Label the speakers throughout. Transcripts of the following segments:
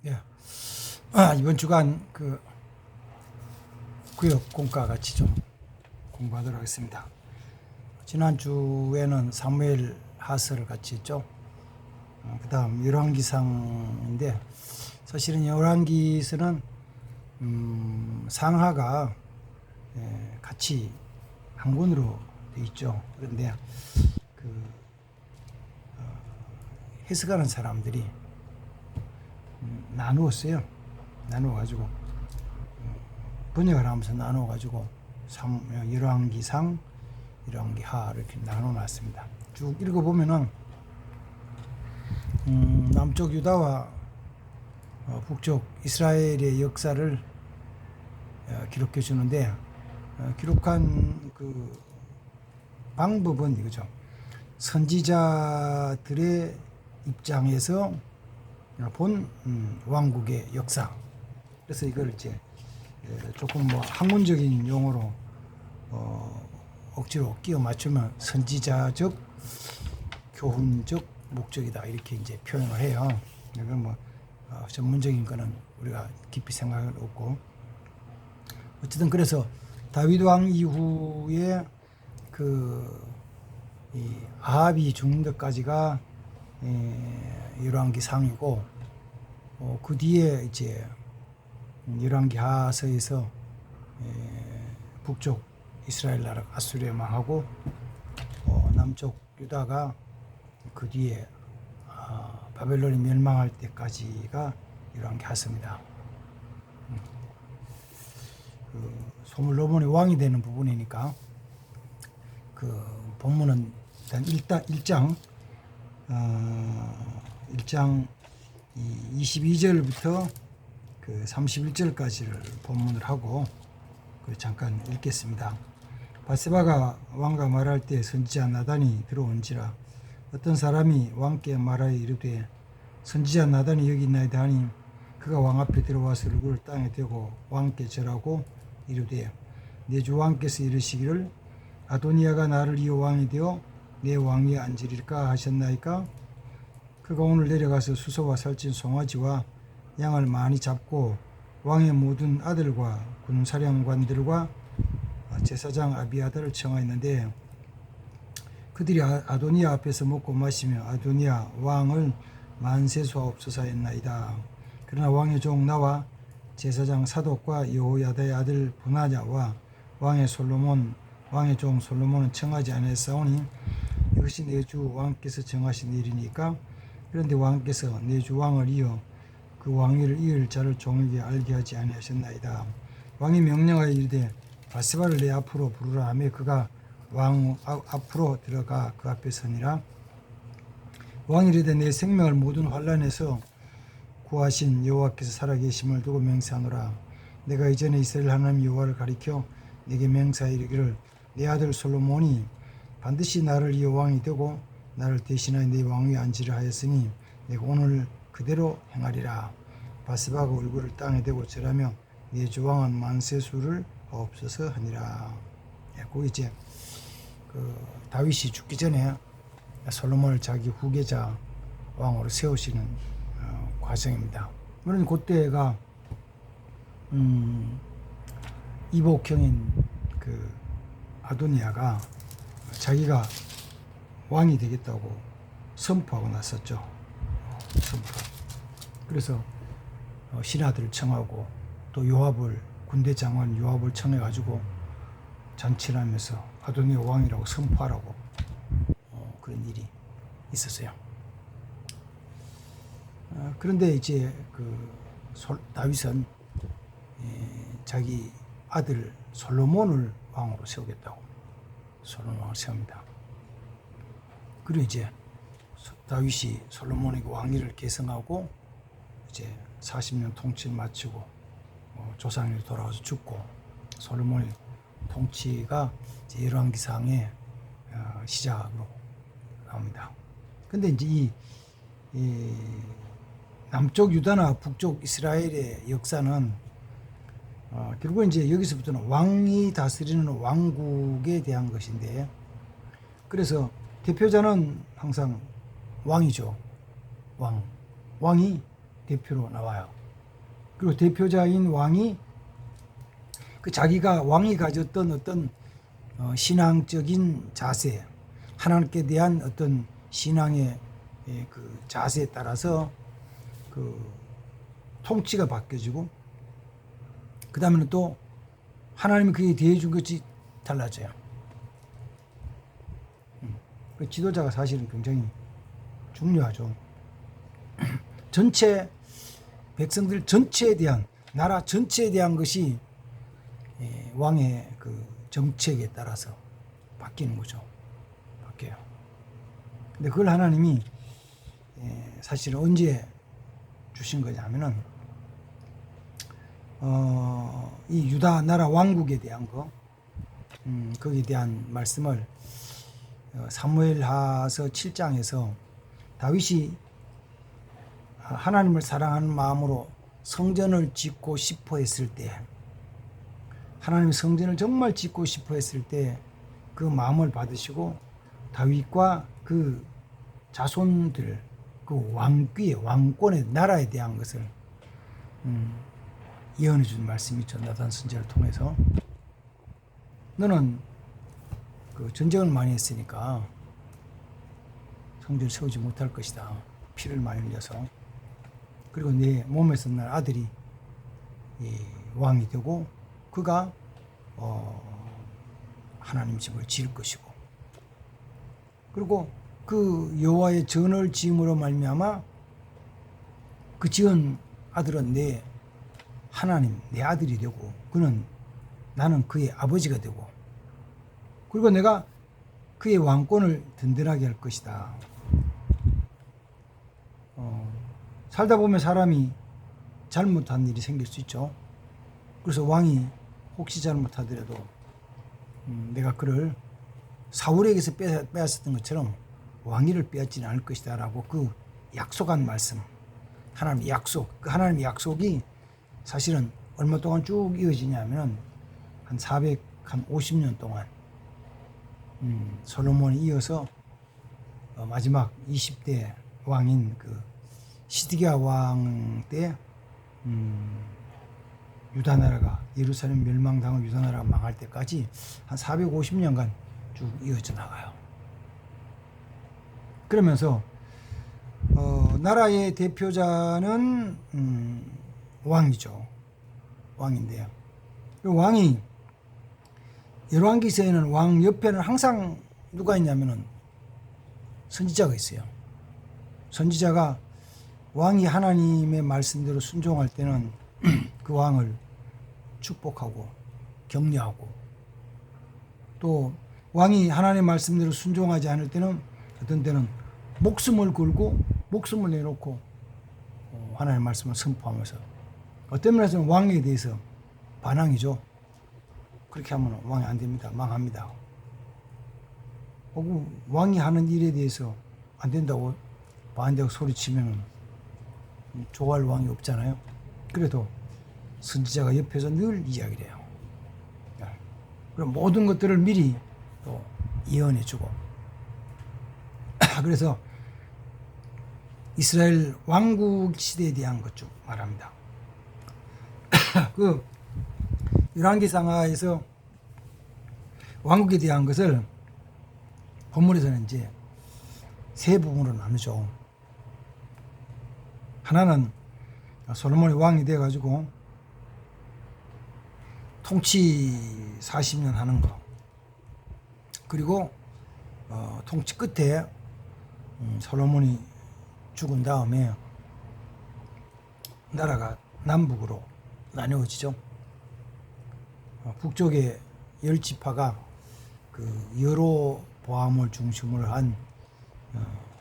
Speaker 1: 예. 이번 주간 그 구역 공과 같이 좀 공부하도록 하겠습니다. 지난 주에는 사무엘 하서를 같이 했죠. 그다음 열왕기상인데 사실은 열왕기서는 상하가 같이 한 권으로 돼 있죠. 그런데 그 해석하는 사람들이 나누었어요. 나누어가지고 번역을 하면서 나누어가지고 열왕기상, 열왕기하 이렇게 나눠놨습니다. 쭉 읽어보면은 남쪽 유다와 북쪽 이스라엘의 역사를 기록해 주는데 기록한 그 방법은 이거죠. 선지자들의 입장에서 본 왕국의 역사. 그래서 이걸 이제 조금 뭐 학문적인 용어로 억지로 끼워 맞추면 선지자적 교훈적 목적이다 이렇게 이제 표현을 해요. 이건 뭐 전문적인 거는 우리가 깊이 생각을 없고 어쨌든 그래서 다윗 왕 이후에 이 아합이 죽는 데까지가 열왕기상이고 그 뒤에 이제 열왕기하서에서 북쪽 이스라엘 나라 아수르에 망하고 남쪽 유다가 그 뒤에 바벨론이 멸망할 때까지가 열왕기하서입니다. 그 소물로몬이 왕이 되는 부분이니까 그 본문은 일단 1장 22절부터 그 31절까지를 본문을 하고 잠깐 읽겠습니다. 바세바가 왕과 말할 때 선지자 나단이 들어온지라 어떤 사람이 왕께 말하여 이르되 선지자 나단이 여기 있나이다 하니 그가 왕 앞에 들어와서 얼굴을 땅에 대고 왕께 절하고 이르되 내 주 왕께서 이르시기를 아도니아가 나를 이어 왕이 되어 내 왕위에 앉으리까 하셨나이까? 그가 오늘 내려가서 수소와 살찐 송아지와 양을 많이 잡고 왕의 모든 아들과 군사령관들과 제사장 아비아달을 청하였는데 그들이 아도니아 앞에서 먹고 마시며 아도니아 왕을 만세수하옵소서 했나이다. 그러나 왕의 종 나와 제사장 사독과 여호야다의 아들 분하냐와 왕의 종 솔로몬은 청하지 아니하였사오니 이것이 내 주 왕께서 정하신 일이니까. 그런데 왕께서 내 주 왕을 이어 그 왕위를 이을 자를 종에게 알게 하지 아니하셨나이다. 왕이 명령하여 이르되 바세바를 내 앞으로 부르라 하며 그가 왕 앞으로 들어가 그 앞에 서니라. 왕이 이르되 내 생명을 모든 환난에서 구하신 여호와께서 살아계심을 두고 맹세하노라. 내가 이전에 이스라엘 하나님 여호와를 가리켜 내게 맹세하이르기를 내 아들 솔로몬이 반드시 나를 이어 왕이 되고 나를 대신하여 내 왕위에 앉으려 하였으니 내가 오늘 그대로 행하리라. 바세바가 얼굴을 땅에 대고 절하며 내 주 왕은 만세수를 하옵소서 하니라. 그 이제 그 다윗이 죽기 전에 솔로몬을 자기 후계자 왕으로 세우시는 과정입니다. 물론 그때가 이복형인 그 아도니아가 자기가 왕이 되겠다고 선포하고 났었죠. 선포. 그래서 신하들을 청하고 또 군대 장관 요압을 청해가지고 잔치를 하면서 아도니아 왕이라고 선포하라고 그런 일이 있었어요. 그런데 이제 다윗은 자기 아들 솔로몬을 왕으로 세우겠다고 솔로몬 왕을 세웁니다. 그리고 이제 다윗이 솔로몬에게 왕위를 계승하고 이제 40년 통치를 마치고 조상으로 돌아와서 죽고 솔로몬의 통치가 이제 열왕기상의 시작으로 나옵니다. 근데 이제 이 남쪽 유다나 북쪽 이스라엘의 역사는 결국 이제 여기서부터는 왕이 다스리는 왕국에 대한 것인데, 그래서 대표자는 항상 왕이죠. 왕이 대표로 나와요. 그리고 대표자인 왕이 그 자기가 왕이 가졌던 어떤 신앙적인 자세, 하나님께 대한 어떤 신앙의 그 자세에 따라서 그 통치가 바뀌어지고, 그 다음에는 또 하나님이 그에 대해 준 것이 달라져요. 그 지도자가 사실은 굉장히 중요하죠. 전체 백성들 전체에 대한, 나라 전체에 대한 것이 왕의 그 정책에 따라서 바뀌는 거죠. 바뀌어요. 근데 그걸 하나님이 사실 언제 주신 거냐면은 이 유다 나라 왕국에 대한 거, 거기에 대한 말씀을 사무엘하서 7장에서 다윗이 하나님을 사랑하는 마음으로 성전을 짓고 싶어 했을 때, 하나님의 성전을 정말 짓고 싶어 했을 때 그 마음을 받으시고 다윗과 그 자손들, 그 왕귀의 왕권의 나라에 대한 것을 예언해 준 말씀이 있죠. 나단 선지자를 통해서 너는 그 전쟁을 많이 했으니까 성전을 세우지 못할 것이다. 피를 많이 흘려서. 그리고 내 몸에서 난 아들이 왕이 되고 그가 하나님 집을 지을 것이고, 그리고 그 여호와의 전을 지음으로 말미암아 그 지은 아들은 내 하나님, 내 아들이 되고 나는 그의 아버지가 되고, 그리고 내가 그의 왕권을 든든하게 할 것이다. 살다 보면 사람이 잘못한 일이 생길 수 있죠. 그래서 왕이 혹시 잘못하더라도 내가 그를 사울에게서 빼앗았던 것처럼 왕위를 빼앗지는 않을 것이다 라고 그 약속한 말씀, 하나님의 약속, 그 하나님의 약속이 사실은 얼마 동안 쭉 이어지냐면 한 450년 동안 솔로몬이 이어서 마지막 20대 왕인 그 시드기야 왕 때 유다 나라가, 예루살렘 멸망당한 유다 나라가 망할 때까지 한 450년간 쭉 이어져 나가요. 그러면서 나라의 대표자는 왕이죠. 왕인데요. 왕이 열왕기서에는 왕 옆에는 항상 누가 있냐면은 선지자가 있어요. 선지자가 왕이 하나님의 말씀대로 순종할 때는 그 왕을 축복하고 격려하고, 또 왕이 하나님의 말씀대로 순종하지 않을 때는 어떤 때는 목숨을 걸고 목숨을 내놓고 하나님의 말씀을 선포하면서, 어떤 면에서는 왕에 대해서 반항이죠. 그렇게 하면 왕이 안 됩니다. 망합니다. 왕이 하는 일에 대해서 안 된다고 반대하고 소리치면 좋아할 왕이 없잖아요. 그래도 선지자가 옆에서 늘 이야기를 해요. 그럼 모든 것들을 미리 또 예언해주고 그래서 이스라엘 왕국 시대에 대한 것 쭉 말합니다. 그 열왕기상하에서 왕국에 대한 것을 본문에서는 이제 세 부분으로 나누죠. 하나는 솔로몬이 왕이 돼가지고 통치 40년 하는 거, 그리고 통치 끝에 솔로몬이 죽은 다음에 나라가 남북으로 나뉘어지죠. 북쪽에 10지파가 그 여로보암을 중심으로 한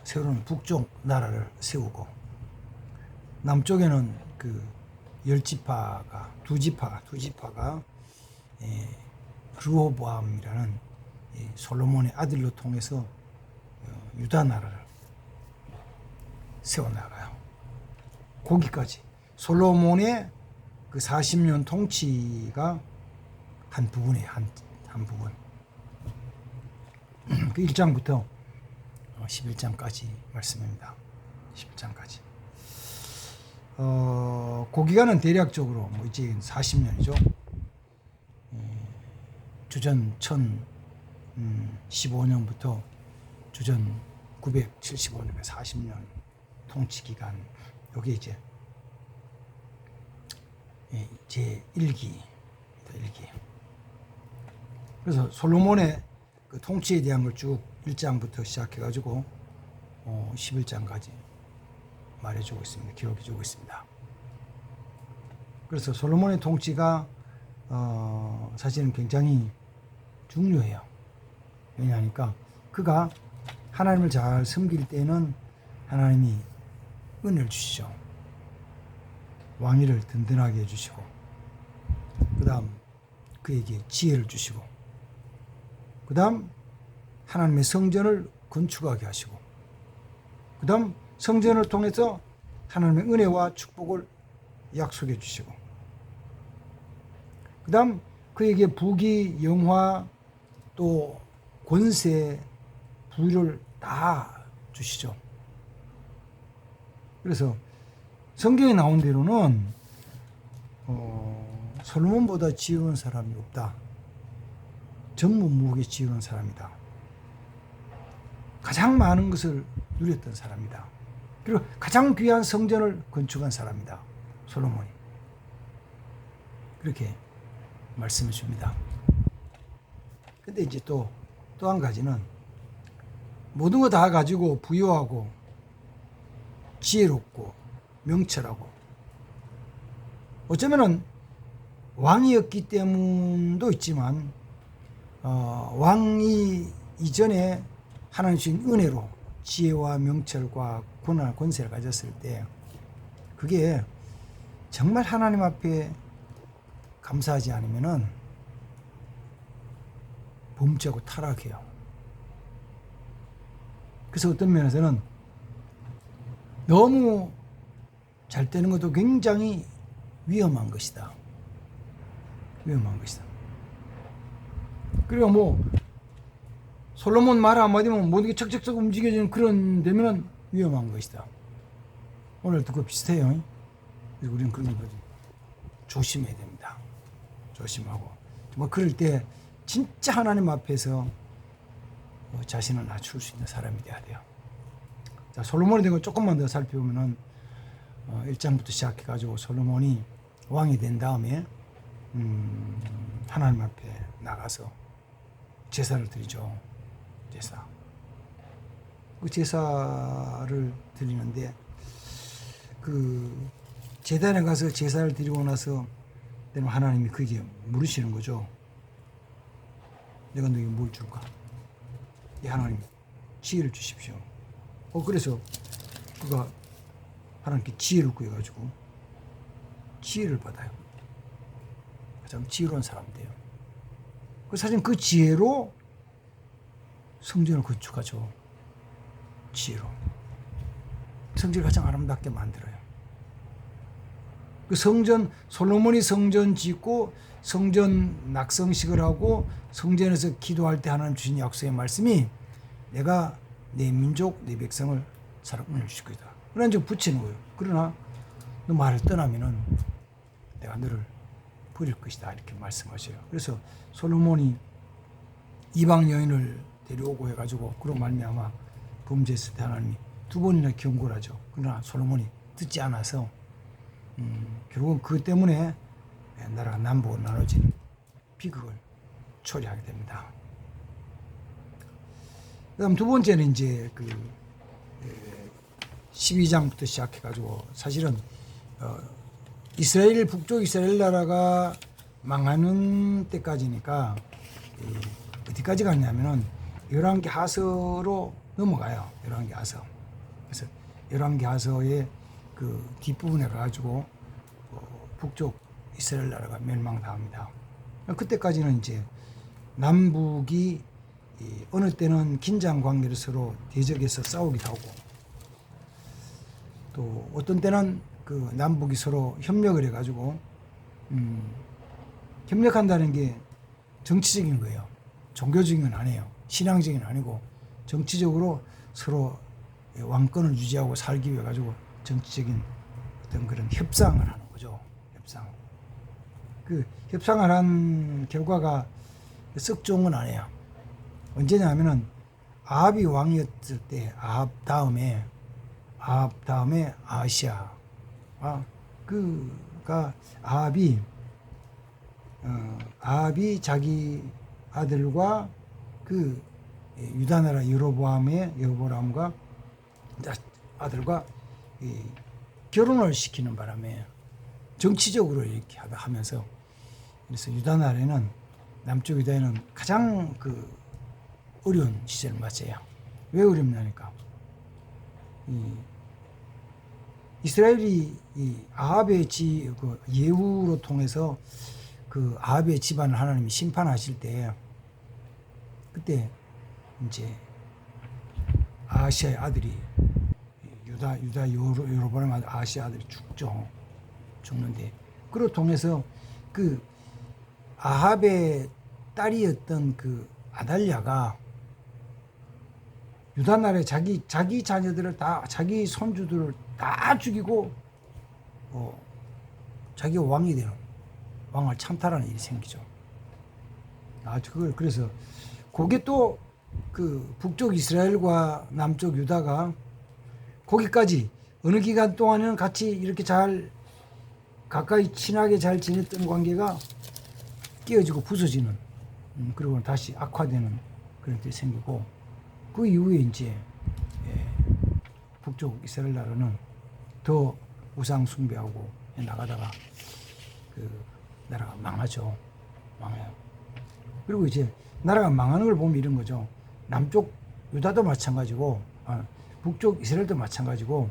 Speaker 1: 새로운 북쪽 나라를 세우고, 남쪽에는 그 10지파가 두 지파가 르호보암이라는 솔로몬의 아들로 통해서 유다 나라를 세워나가요. 거기까지 솔로몬의 그 40년 통치가 한 부분이에요. 한 부분. 그 1장부터 11장까지 말씀입니다. 11장까지. 그 기간은 대략적으로 뭐 이제 40년이죠. 주전 1015년부터 주전 975년까지 40년 통치 기간. 여기 이제 제 1기. 그래서 솔로몬의 그 통치에 대한 걸 쭉 1장부터 시작해가지고 11장까지 말해주고 있습니다. 기록해주고 있습니다. 그래서 솔로몬의 통치가 사실은 굉장히 중요해요. 왜냐하니까 그가 하나님을 잘 섬길 때는 하나님이 은혜를 주시죠. 왕위를 든든하게 해주시고, 그 다음 그에게 지혜를 주시고, 그 다음 하나님의 성전을 건축하게 하시고, 그 다음 성전을 통해서 하나님의 은혜와 축복을 약속해 주시고, 그 다음 그에게 부귀, 영화, 또 권세, 부를 다 주시죠. 그래서 성경에 나온 대로는 솔로몬보다 지혜로운 사람이 없다. 전무후무하게 지혜로운 사람이다. 가장 많은 것을 누렸던 사람이다. 그리고 가장 귀한 성전을 건축한 사람이다. 솔로몬이. 그렇게 말씀해 줍니다. 근데 이제 또 한 가지는 모든 거 다 가지고 부유하고 지혜롭고 명철하고, 어쩌면은 왕이었기 때문도 있지만 왕이 이전에 하나님 주신 은혜로 지혜와 명철과 권한과 권세를 가졌을 때 그게 정말 하나님 앞에 감사하지 않으면은 범죄하고 타락해요. 그래서 어떤 면에서는 너무 잘 되는 것도 굉장히 위험한 것이다. 위험한 것이다. 그리고 뭐 솔로몬 말 한마디면 모든 게 척척척 움직여지는 그런 되면은 위험한 것이다. 오늘도 그거 비슷해요. 그래서 우리는 그런 거지. 조심해야 됩니다. 조심하고. 뭐 그럴 때 진짜 하나님 앞에서 자신을 낮출 수 있는 사람이 돼야 돼요. 자, 솔로몬에 대한 거 조금만 더 살펴보면은 1장부터 시작해가지고 솔로몬이 왕이 된 다음에 하나님 앞에 나가서 제사를 드리죠. 제사. 그 제사를 드리는데 그 제단에 가서 제사를 드리고 나서 하나님이 그게 물으시는 거죠. 내가 너에게 뭘 줄까? 하나님 지혜를 주십시오. 그래서 그가 하나님께 지혜를 구해가지고 지혜를 받아요. 가장 지혜로운 사람 돼요. 사실 그 지혜로 성전을 건축하죠. 지혜로. 성전을 가장 아름답게 만들어요. 그 성전, 솔로몬이 성전 짓고 성전 낙성식을 하고 성전에서 기도할 때 하나님 주신 약속의 말씀이 내가 내 민족, 내 백성을 사랑을 주실 것이다. 그러나 이제 붙이는 거예요. 그러나 너 말을 떠나면은 내가 너를 버릴 것이다. 이렇게 말씀하셔요. 그래서 솔로몬이 이방 여인을 데려오고 해가지고 그런 말미암아 범죄했을 때 하나님이 2번이나 경고를 하죠. 그러나 솔로몬이 듣지 않아서 결국은 그것 때문에 나라가 남북으로 나눠지는 비극을 초래하게 됩니다. 그다음 두 번째는 이제 그 12장부터 시작해가지고 사실은 이스라엘 북쪽 이스라엘 나라가 망하는 때까지니까 어디까지 갔냐면은 열왕기 하서로 넘어가요. 열왕기 하서. 그래서 열왕기 하서의 그 뒷부분에 가가지고 북쪽 이스라엘 나라가 멸망당합니다. 그때까지는 이제 남북이 어느 때는 긴장 관계를 서로 대적해서 싸우기도 하고, 또 어떤 때는 그 남북이 서로 협력을 해가지고 협력한다는 게 정치적인 거예요. 종교적인 건 아니에요. 신앙적인 건 아니고 정치적으로 서로 왕권을 유지하고 살기 위해 가지고 정치적인 어떤 그런 협상을 하는 거죠. 협상. 그 협상을 한 결과가 썩 좋은 건 아니에요. 언제냐면은 아합이 왕이었을 때 아합 다음에 아시아. 그가 아합이 자기 아들과 그 유다 나라 여로보암과 아들과 결혼을 시키는 바람에 정치적으로 이렇게 하면서, 그래서 유다 나라에는, 남쪽 유다에는 가장 그 어려운 시절을 맞아요. 왜 어렵냐니까, 이스라엘이 아합의 그 예후로 통해서 그 아합의 집안을 하나님이 심판하실 때, 그때 이제 아시아의 아들이 여로보암 아시아 아들이 죽는데, 그로 통해서 그 아합의 딸이었던 그 아달랴가 유다 나라의 자기 자녀들을 다, 자기 손주들을 다 죽이고 자기가 왕이 되는, 왕을 찬탈하는 일이 생기죠. 그걸 그래서 그게 또 그 북쪽 이스라엘과 남쪽 유다가 거기까지 어느 기간 동안에는 같이 이렇게 잘 가까이 친하게 잘 지냈던 관계가 깨어지고 부서지는, 그리고 다시 악화되는 그런 일이 생기고, 그 이후에 이제 북쪽 이스라엘 나라는 더 우상 숭배하고 나가다가 그 나라가 망하죠. 망해요. 그리고 이제 나라가 망하는 걸 보면 이런 거죠. 남쪽 유다도 마찬가지고, 북쪽 이스라엘도 마찬가지고,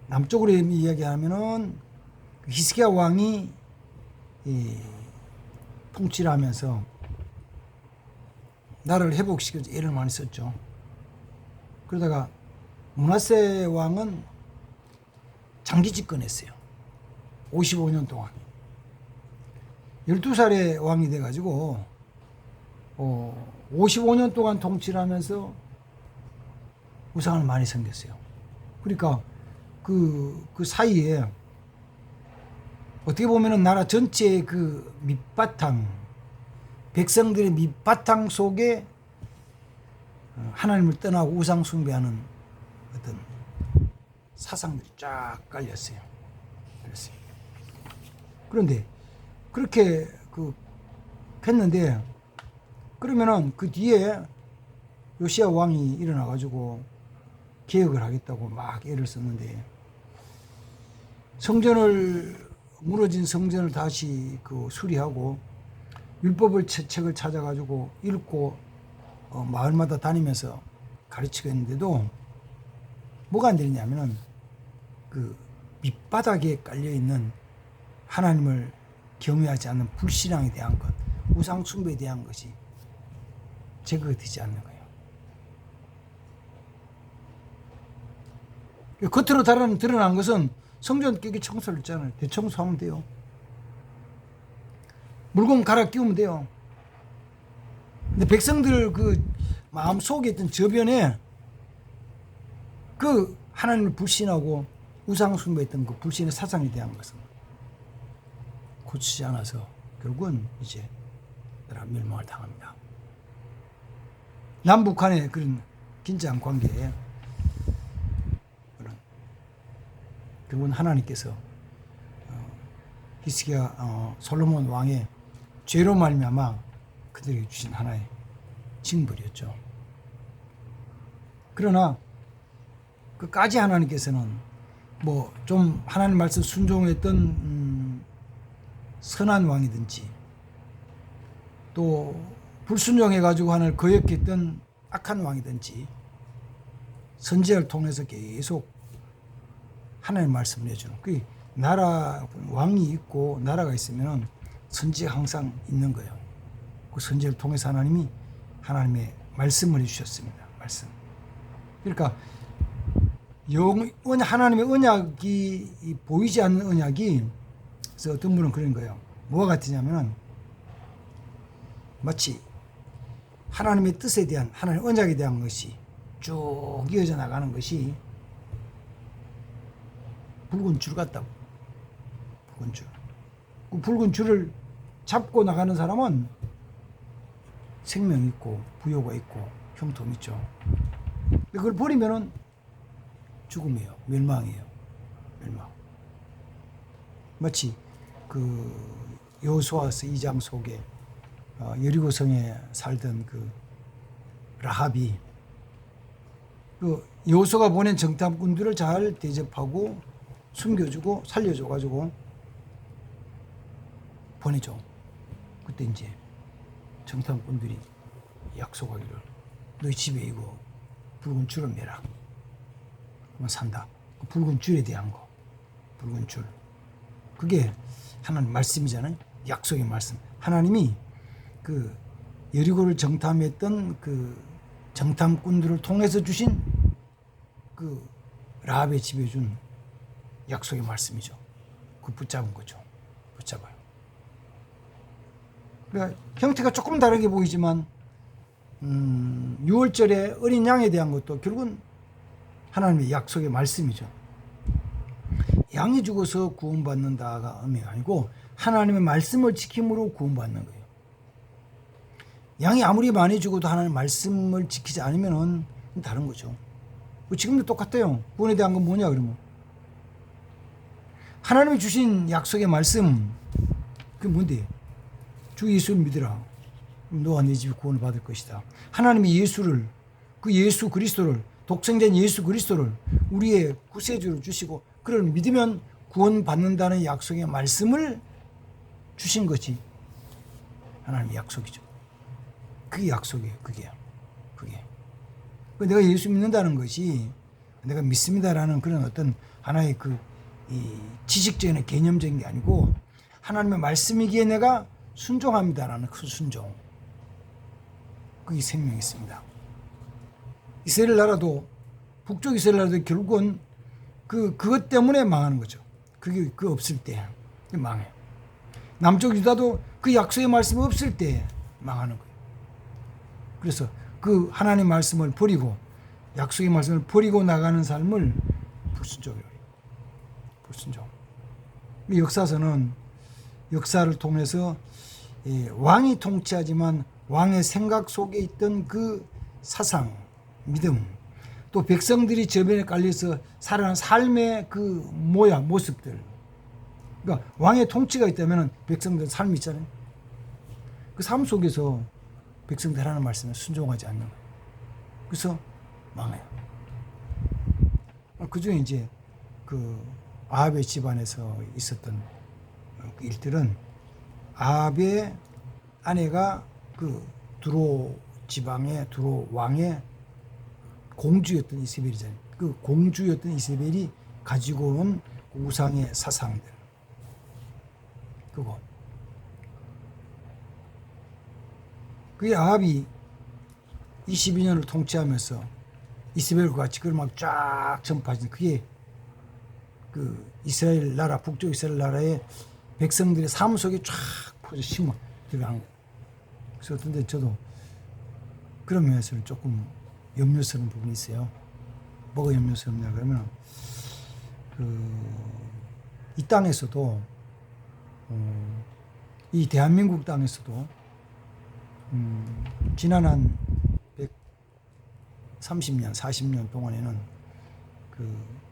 Speaker 1: 남쪽으로 이야기하면은 히스기야 왕이 통치를 하면서 나라를 회복시켜서 애를 많이 썼죠. 그러다가 므낫세 왕은 장기 집권했어요. 55년 동안. 12살의 왕이 돼가지고 55년 동안 통치를 하면서 우상을 많이 섬겼어요. 그러니까 그 사이에 어떻게 보면은 나라 전체의 그 밑바탕, 백성들의 밑바탕 속에 하나님을 떠나고 우상 숭배하는 어떤 사상들이 쫙 깔렸어요. 그런데 그렇게 했는데, 그러면은 그 뒤에 요시야 왕이 일어나가지고 개혁을 하겠다고 막 애를 썼는데, 무너진 성전을 다시 수리하고 율법을 책을 찾아가지고 읽고 마을마다 다니면서 가르치고 했는데도 뭐가 안 되느냐면은 그 밑바닥에 깔려있는 하나님을 경외하지 않는 불신앙에 대한 것, 우상 숭배에 대한 것이 제거가 되지 않는 거예요. 겉으로 드러난 것은 성전 깨기 청소를 했잖아요. 대청소하면 돼요. 물건 갈아 끼우면 돼요. 근데 백성들 그 마음 속에 있던 저변에 그 하나님을 불신하고 우상 숭배했던 그 불신의 사상에 대한 것은 고치지 않아서 결국은 이제 나라 멸망을 당합니다. 남북한의 그런 긴장 관계에 결국은 하나님께서 히스기야 솔로몬 왕의 죄로 말미암아 그들에게 주신 하나의 징벌이었죠. 그러나 끝까지 하나님께서는 뭐 좀 하나님 말씀 순종했던 선한 왕이든지, 또 불순종해가지고 하나님을 거역했던 악한 왕이든지 선지자를 통해서 계속 하나님의 말씀을 해주는, 그 나라 왕이 있고 나라가 있으면 선지자가 항상 있는 거예요. 그 선지자를 통해서 하나님이 하나님의 말씀을 해주셨습니다. 말씀. 그러니까 하나님의 언약이 보이지 않는 언약이, 그래서 어떤 분은 그런 거예요. 뭐가 같으냐면은 마치 하나님의 뜻에 대한, 하나님의 언약에 대한 것이 쭉 이어져 나가는 것이 붉은 줄 같다고. 붉은 줄. 그 붉은 줄을 잡고 나가는 사람은 생명 있고 부여가 있고 형통 있죠. 근데 그걸 버리면은 죽음이에요. 멸망이에요. 멸망. 마치 그 여호수아서 2장 속에 여리고성에 살던 그 라합이 그 여호수아가 보낸 정탐꾼들을 잘 대접하고 숨겨주고 살려줘가지고 보내죠. 그때 이제 정탐꾼들이 약속하기를 너희 집에 이거 붉은 줄을 매라. 그러면 산다. 그 붉은 줄에 대한 거. 붉은 줄. 그게 하나님 말씀이잖아요. 약속의 말씀. 하나님이 그 여리고를 정탐했던 그 정탐꾼들을 통해서 주신 그 라합의 집에 준 약속의 말씀이죠. 그 붙잡은 거죠. 붙잡아요. 그러니까 형태가 조금 다르게 보이지만 6월절에 어린 양에 대한 것도 결국은 하나님의 약속의 말씀이죠. 양이 죽어서 구원받는다가 의미가 아니고 하나님의 말씀을 지킴으로 구원받는 거예요. 양이 아무리 많이 죽어도 하나님의 말씀을 지키지 않으면 다른 거죠. 지금도 똑같아요. 구원에 대한 건 뭐냐 그러면 하나님이 주신 약속의 말씀 그게 뭔데? 주 예수를 믿으라. 너와 네 집이 구원을 받을 것이다. 하나님이 예수를 그 예수 그리스도를 독생자인 예수 그리스도를 우리의 구세주로 주시고 그를 믿으면 구원받는다는 약속의 말씀을 주신 것이 하나님의 약속이죠. 그게 약속이에요. 그게. 내가 예수 믿는다는 것이 내가 믿습니다라는 그런 어떤 하나의 이 지식적인 개념적인 게 아니고 하나님의 말씀이기에 내가 순종합니다라는 그 순종. 그게 생명이 있습니다. 이스라엘 나라도 북쪽 이스라엘 나라도 결국은 그것 때문에 망하는 거죠. 그게 없을 때 망해요. 남쪽 유다도 그 약속의 말씀이 없을 때 망하는 거예요. 그래서 그 하나님의 말씀을 버리고 약속의 말씀을 버리고 나가는 삶을 불순종이에요. 불순종. 역사서는 역사를 통해서 왕이 통치하지만 왕의 생각 속에 있던 그 사상, 믿음, 또 백성들이 저변에 깔려서 살아가는 삶의 그 모양, 모습들. 그러니까 왕의 통치가 있다면 백성들은 삶이 있잖아요. 그 삶 속에서 백성들 하는 말씀에 순종하지 않는 거예요. 그래서 망해요. 그 중에 이제 그 아합의 집안에서 있었던 그 일들은 아합의 아내가 그 두로 지방의 두로 왕의 공주였던 이세벨이잖아요. 그 공주였던 이세벨이 가지고 온 우상의 사상들. 그거. 그게 아합이 22년을 통치하면서 이세벨과 같이 그걸 막 쫙 전파하신 그게 그 이스라엘 나라, 북쪽 이스라엘 나라의 백성들의 삶 속에 쫙 퍼져 심어 들어간 거예요. 그래서 근데 저도 그런 면에서는 조금 염려스러운 부분이 있어요. 뭐가 염려스럽냐 그러면 이 땅에서도 이 대한민국 땅에서도 지난 한 130년, 40년 동안에는 그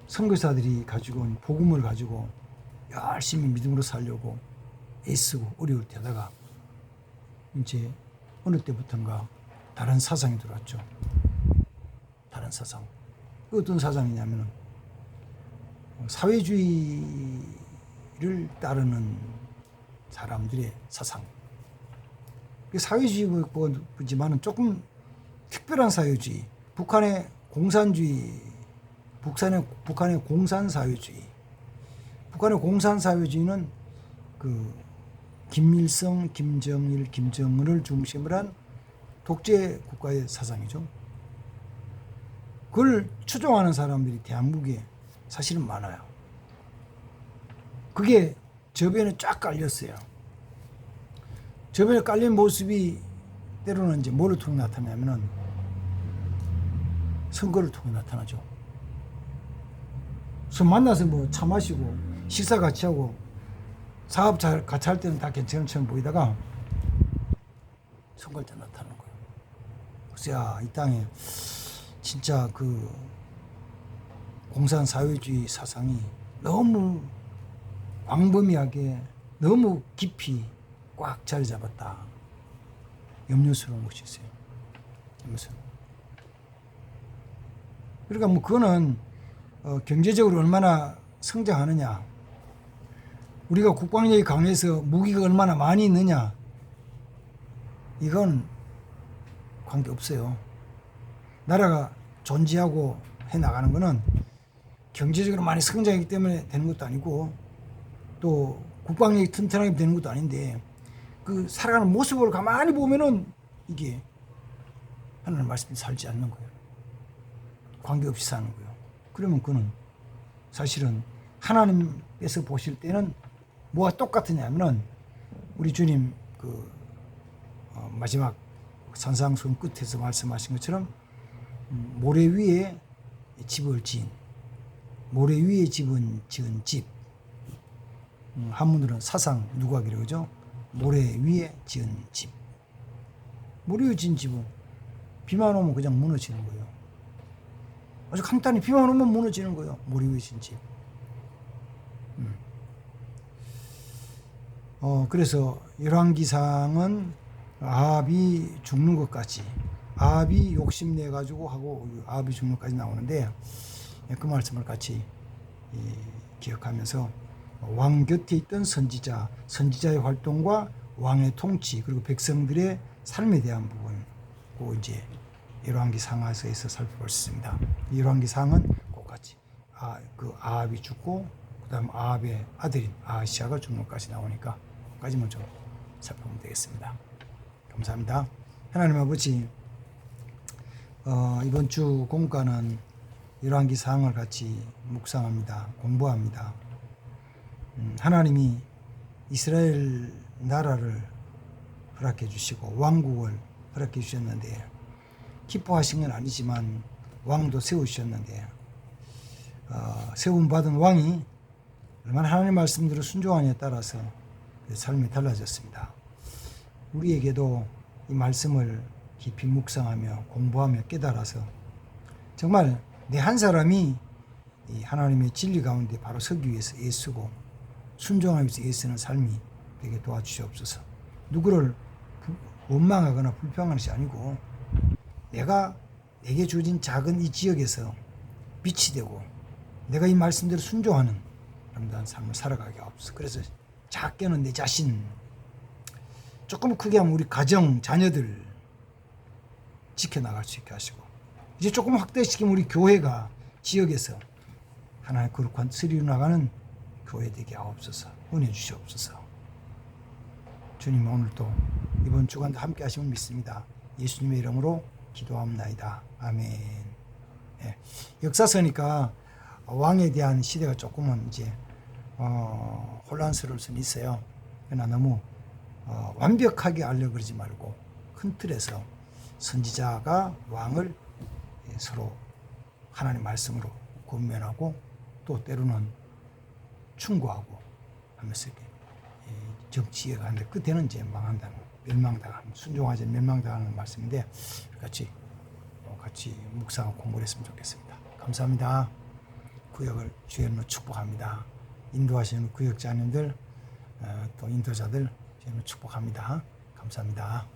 Speaker 1: 선교사들이 가지고 온 복음을 가지고 열심히 믿음으로 살려고 애쓰고 어려울 때 하다가 이제 어느 때부턴가 다른 사상이 들어왔죠. 다른 사상. 어떤 사상이냐면은 사회주의를 따르는 사람들의 사상. 사회주의지만은 조금 특별한 사회주의. 북한의 공산주의, 북한의 공산사회주의. 북한의 공산사회주의는 그 김일성, 김정일, 김정은을 중심으로 한 독재 국가의 사상이죠. 그걸 추종하는 사람들이 대한민국에 사실은 많아요. 그게 저변에 쫙 깔렸어요. 저변에 깔린 모습이 때로는 이제 뭐를 통해 나타나냐면은 선거를 통해 나타나죠. 서 만나서 뭐 차 마시고 식사 같이 하고 사업 같이 할 때는 다 괜찮은 처럼 보이다가 선거할 때 나타나는 거예요. 그래서 야, 이 땅에 진짜 그 공산사회주의 사상이 너무 광범위하게 너무 깊이 꽉 자리 잡았다. 염려스러운 것이 있어요. 염려스러운. 그러니까 뭐 그거는 경제적으로 얼마나 성장하느냐, 우리가 국방력이 강해서 무기가 얼마나 많이 있느냐, 이건 관계없어요. 나라가 존재하고 해나가는 거는 경제적으로 많이 성장하기 때문에 되는 것도 아니고 또 국방력이 튼튼하게 되는 것도 아닌데 그 살아가는 모습을 가만히 보면은 이게 하나님 말씀이 살지 않는 거예요. 관계없이 사는 거예요. 그러면 그는 사실은 하나님께서 보실 때는 뭐가 똑같으냐면은 우리 주님 그 마지막 산상수훈 끝에서 말씀하신 것처럼 모래 위에 집을 지은, 모래 위에 지은 집, 한문으로는 사상 누각이라고 그러죠. 모래 위에 지은 집. 모래 위에 지은 집은 비만 오면 그냥 무너지는 거예요. 아주 간단히 비만 오면 무너지는 거예요. 모래 위에 지은 집. 그래서 열왕기상은 아합이 죽는 것까지, 아합이 욕심내 가지고 하고 아합이 죽는 것까지 나오는데 그 말씀을 같이 기억하면서 왕 곁에 있던 선지자, 선지자의 활동과 왕의 통치 그리고 백성들의 삶에 대한 부분, 그 이제 열왕기상에서 살펴볼 수 있습니다. 열왕기상은 똑같이 그 아합이 죽고 그다음 아합의 아들인 아하시아가 죽는 것까지 나오니까 까지만 좀 살펴보면 되겠습니다. 감사합니다. 하나님 아버지, 이번 주 공과는 열왕기상을 같이 묵상합니다. 공부합니다. 하나님이 이스라엘 나라를 허락해 주시고 왕국을 허락해 주셨는데 기뻐하신 건 아니지만 왕도 세우셨는데 세움 받은 왕이 얼마나 하나님 말씀대로 순종하냐에 따라서 삶이 달라졌습니다. 우리에게도 이 말씀을 깊이 묵상하며 공부하며 깨달아서 정말 내 한 사람이 이 하나님의 진리 가운데 바로 서기 위해서 애쓰고 순종하기 위해서 애쓰는 삶이 되게 도와주시옵소서. 누구를 원망하거나 불평하는 것이 아니고 내게 주어진 작은 이 지역에서 빛이 되고 내가 이 말씀대로 순종하는 아름다운 삶을 살아가게 하옵소서. 그래서 작게는 내 자신, 조금 크게 하면 우리 가정, 자녀들 지켜나갈 수 있게 하시고 이제 조금 확대시키면 우리 교회가 지역에서 하나님의 거룩한 쓰리로 나가는 교회 되게 하옵소서. 은혜 주시옵소서. 주님 오늘도 이번 주간도 함께 하시면 믿습니다. 예수님의 이름으로 기도합나이다. 아멘. 예. 역사서니까 왕에 대한 시대가 조금은 이제 혼란스러울 수는 있어요. 그러나 너무 완벽하게 알려고 그러지 말고 큰 틀에서 선지자가 왕을 서로 하나님 말씀으로 권면하고 또 때로는 충고하고 하면서 이렇게 정치에 가는데 끝에는 이제 망한다는, 멸망당하는, 순종하지 멸망당하는 말씀인데 같이 묵상하고 공부를 했으면 좋겠습니다. 감사합니다. 구역을 주의 이름으로 축복합니다. 인도하시는 구역자님들 또 인도자들 주의 이름으로 축복합니다. 감사합니다.